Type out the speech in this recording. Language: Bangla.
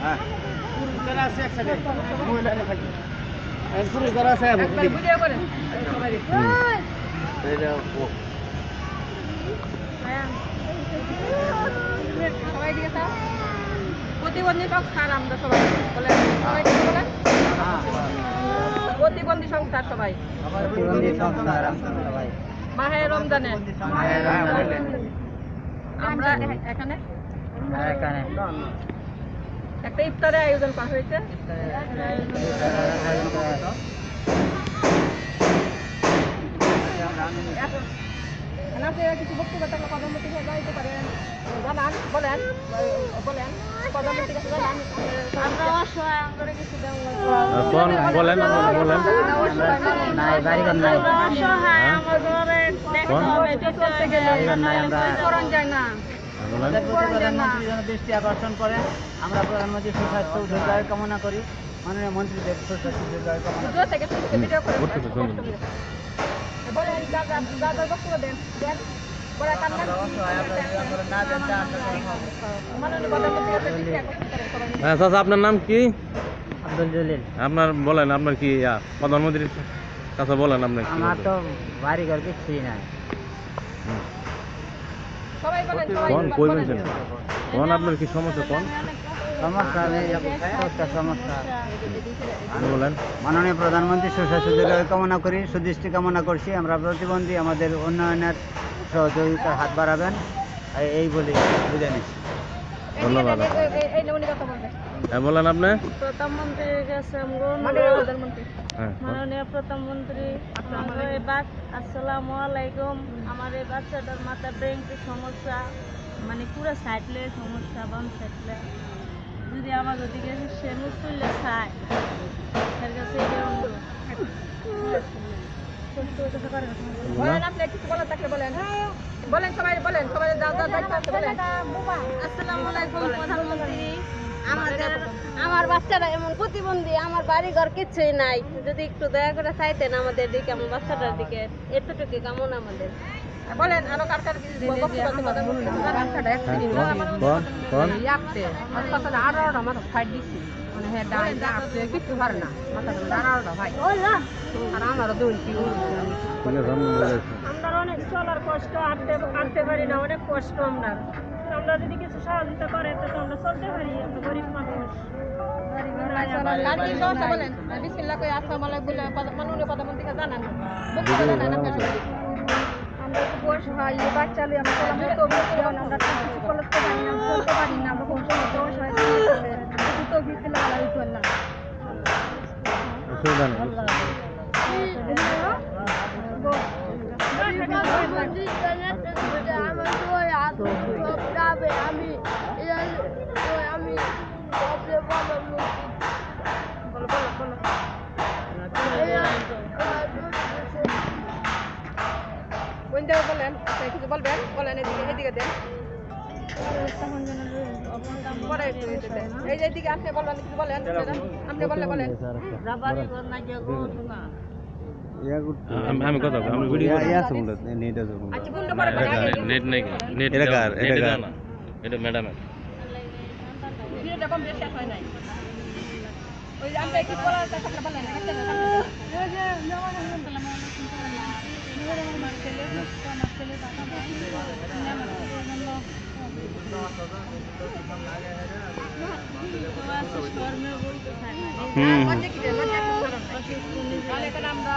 হ্যাঁ পুরুষ যারা আছে এক সাইডে মহিলারা থাকে পুরুষ যারা আছে ভিডিও করে সবাই এটা ও সবাই দিকে তাও প্রতিবন্ধী সংস্থার আমরা সবাই বলেন সবাই কি বলেন প্রতিবন্ধী সংস্থার সবাই প্রতিবন্ধী সংস্থার সবাই মাহে রমজানে আমরা এখানে একটা ইফতারের আয়োজন করা হয়েছে কিছু বক্তব্য থাকলে প্রধানমন্ত্রী যাইতে পারেন জানান বলেন প্রধানমন্ত্রীর কাছে জানান আমরা অসহায় আমরা কিছু বলেন নাই বাড়িঘর নাই অসহায় আমাদের চলতে গেলে করণ যায় না প্রধানমন্ত্রী যেন দৃষ্টি আকর্ষণ করে আমরা প্রধানমন্ত্রী সুস্বাস্থ্য দীর্ঘায়ু কামনা করি মাননীয় মন্ত্রীদের সুস্বাস্থ্য দীর্ঘায়ু কামনা করি হ্যাঁ চাচা আপনার নাম কি? আব্দুল জলিল। আপনার বলেন আপনার কি প্রধানমন্ত্রীর কাছে বলেন আপনার কি? আমার তো বাড়ি ঘর কিছুই নাই। কোন কই বলছেন কোন আপনার কি সমস্যা কোন সমস্যা একটা সমস্যা বলেন। মাননীয় প্রধানমন্ত্রী সুস্বাস্থ্য দীর্ঘায়ু কামনা করি, সুদৃষ্টি কামনা করছি। আমরা প্রতিবন্ধী, আমাদের উন্নয়নের সহযোগিতার হাত বাড়াবেন এই বলে বুঝে নিচ্ছি। ধন্যবাদ। হ্যাঁ বলেন আপনি। প্রধানমন্ত্রীর কাছে মাননীয় প্রধানমন্ত্রী আসসালামু আলাইকুম। আমার এই বাচ্চাটার মাথা ব্রেনটির সমস্যা, মানে পুরো সাইডলে সমস্যা, বাম সাইডলে যদি আমার ওদিকে সে মুখ তুললে খায় তার কাছে বলেন। আপনি কিছু বলার থাকলে বলেন সবাই বলেন আসসালামু আলাইকুম প্রধানমন্ত্রী। আমার বাচ্চারা এমন প্রতিবন্ধী, আমার বাড়ি ঘর কিছুই নাই, যদি একটু দয়া করে চাইতেন আমাদের দিকে, আমার বাচ্চাটার দিকে, এতটুকু কেমন আমাদের বলেন। আরো কার কার আমরা অনেক চলার কষ্ট, আনতে পারি না, অনেক কষ্ট আমরা যদি কিছু সহযোগিতা করে তো আমরা চলতে পারি। আমরা গরিব মানুষ। আমরা বয়স হয় বাচ্চা আমরা কিছু করতে পারি না, চলতে পারি না, আমরা কোনো সময় বয়স হয় তো বলেন এদিকে দেন এইদিকে আপনি বলবেন কিছু বলেন, আপনি বলেন আমি কথা আমি ভিডিও নেট নাই নেট এটা ম্যাডামের ভিডিওটা কম বেশি হয় নাই। ওই আমরা কি বলার কথা বলেন আমরা